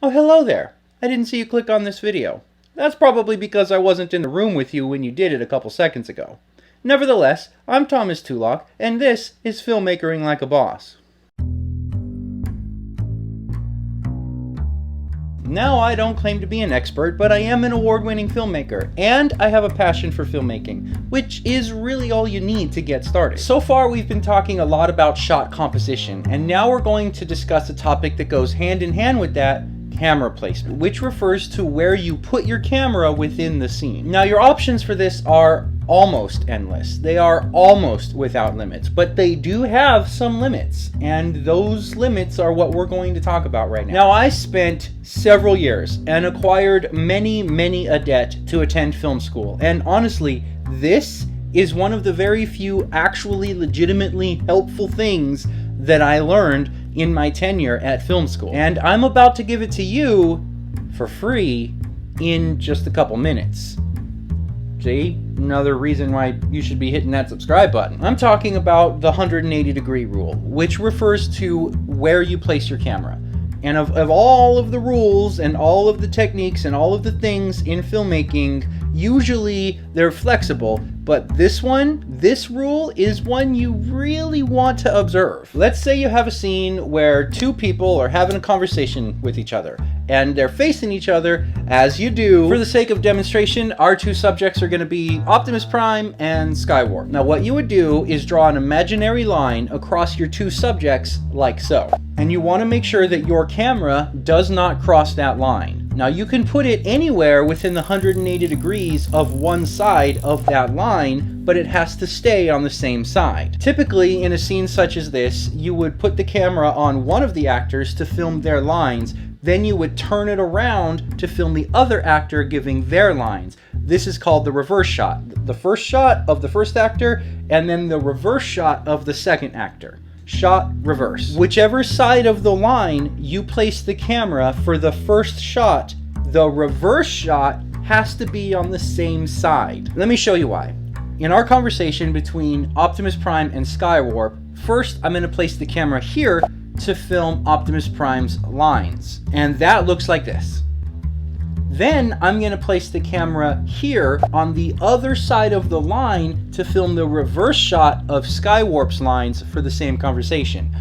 Oh, hello there. I didn't see you click on this video. That's probably because I wasn't in the room with you when you did it a couple seconds ago. Nevertheless, I'm tntulak, and this is Filmmakering Like a Boss. Now, I don't claim to be an expert, but I am an award-winning filmmaker, and I have a passion for filmmaking, which is really all you need to get started. So far, we've been talking a lot about shot composition, and now we're going to discuss a topic that goes hand in hand with that, camera placement, which refers to where you put your camera within the scene. Now, your options for this are almost endless. They are almost without limits, but they do have some limits, and those limits are what we're going to talk about right now. Now, I spent several years and acquired many a debt to attend film school, and honestly, this is one of the very few actually legitimately helpful things that I learned in my tenure at film school. And I'm about to give it to you for free in just a couple minutes. See? Another reason why you should be hitting that subscribe button. I'm talking about the 180-degree rule, which refers to where you place your camera. And of all of the rules and all of the techniques and all of the things in filmmaking, usually they're flexible, but this rule is one you really want to observe. Let's say you have a scene where two people are having a conversation with each other, and they're facing each other, as you do. For the sake of demonstration, our two subjects are going to be Optimus Prime and Skywarp. Now, what you would do is draw an imaginary line across your two subjects like so. And you want to make sure that your camera does not cross that line. Now, you can put it anywhere within the 180 degrees of one side of that line, but it has to stay on the same side. Typically, in a scene such as this, you would put the camera on one of the actors to film their lines. Then you would turn it around to film the other actor giving their lines. This is called the reverse shot. The first shot of the first actor, and then the reverse shot of the second actor. Shot, reverse. Whichever side of the line you place the camera for the first shot, the reverse shot has to be on the same side. Let me show you why. In our conversation between Optimus Prime and Skywarp, first I'm going to place the camera here to film Optimus Prime's lines. And that looks like this. Then I'm going to place the camera here on the other side of the line to film the reverse shot of Skywarp's lines for the same conversation.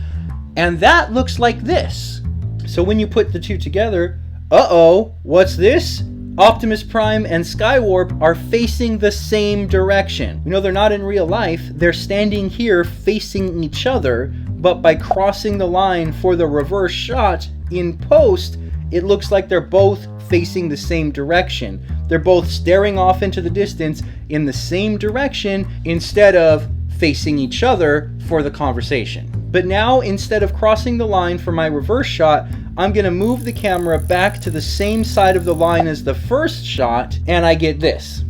And that looks like this. So when you put the two together, uh-oh, what's this? Optimus Prime and Skywarp are facing the same direction. You know, they're not in real life. They're standing here facing each other, but by crossing the line for the reverse shot in post, it looks like they're both facing the same direction. They're both staring off into the distance in the same direction instead of facing each other for the conversation. But now, instead of crossing the line for my reverse shot, I'm going to move the camera back to the same side of the line as the first shot, and I get this.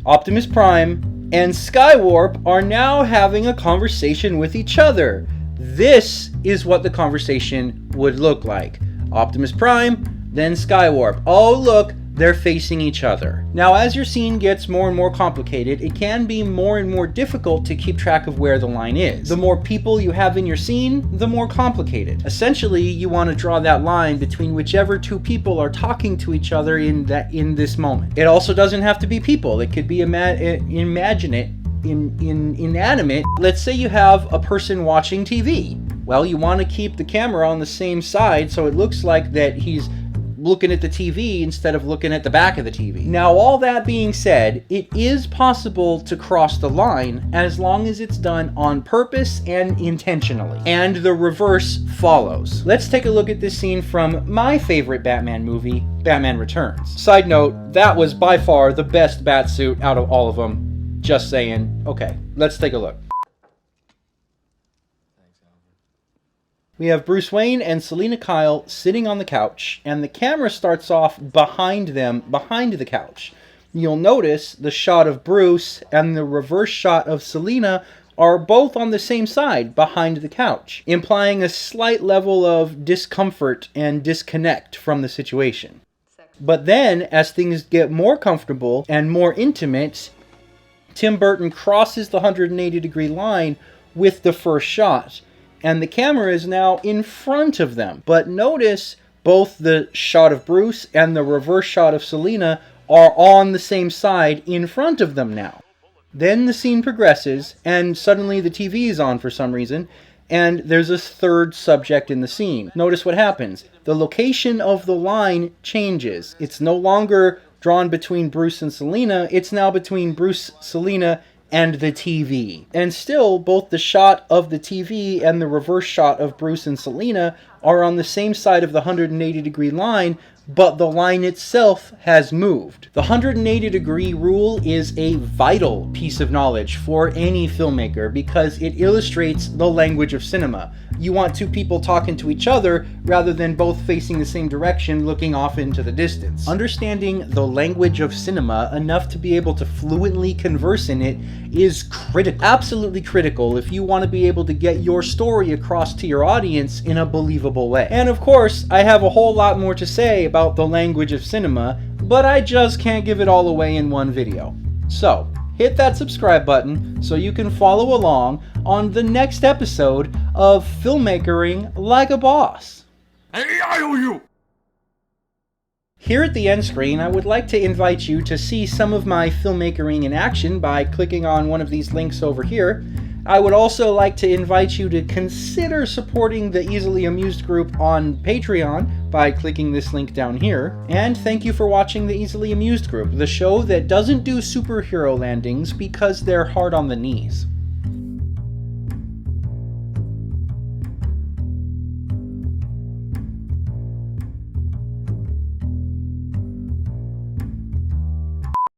Optimus Prime and Skywarp are now having a conversation with each other. This is what the conversation would look like. Optimus Prime, then Skywarp. Oh, look, they're facing each other. Now, as your scene gets more and more complicated, it can be more and more difficult to keep track of where the line is. The more people you have in your scene, the more complicated. Essentially, you want to draw that line between whichever two people are talking to each other in this moment. It also doesn't have to be people. It could be inanimate. Let's say you have a person watching TV. Well, you want to keep the camera on the same side so it looks like that he's looking at the TV instead of looking at the back of the TV. Now, all that being said, it is possible to cross the line as long as it's done on purpose and intentionally. And the reverse follows. Let's take a look at this scene from my favorite Batman movie, Batman Returns. Side note, that was by far the best Batsuit out of all of them. Just saying. Okay, let's take a look. We have Bruce Wayne and Selina Kyle sitting on the couch, and the camera starts off behind them, behind the couch. You'll notice the shot of Bruce and the reverse shot of Selina are both on the same side, behind the couch, implying a slight level of discomfort and disconnect from the situation. But then, as things get more comfortable and more intimate, Tim Burton crosses the 180-degree line with the first shot, and the camera is now in front of them. But notice both the shot of Bruce and the reverse shot of Selina are on the same side in front of them now. Then the scene progresses, and suddenly the TV is on for some reason, and there's a third subject in the scene. Notice what happens. The location of the line changes. It's no longer drawn between Bruce and Selina, it's now between Bruce, Selina, and the TV. And still, both the shot of the TV and the reverse shot of Bruce and Selina are on the same side of the 180-degree line, but the line itself has moved. The 180-degree rule is a vital piece of knowledge for any filmmaker because it illustrates the language of cinema. You want two people talking to each other rather than both facing the same direction looking off into the distance. Understanding the language of cinema enough to be able to fluently converse in it is critical. Absolutely critical if you want to be able to get your story across to your audience in a believable way. And of course, I have a whole lot more to say about the language of cinema, but I just can't give it all away in one video. So, hit that subscribe button so you can follow along on the next episode of Filmmakering Like a Boss. Here at the end screen, I would like to invite you to see some of my filmmakering in action by clicking on one of these links over here. I would also like to invite you to consider supporting the Easily Amused group on Patreon by clicking this link down here. And thank you for watching the Easily Amused group, the show that doesn't do superhero landings because they're hard on the knees.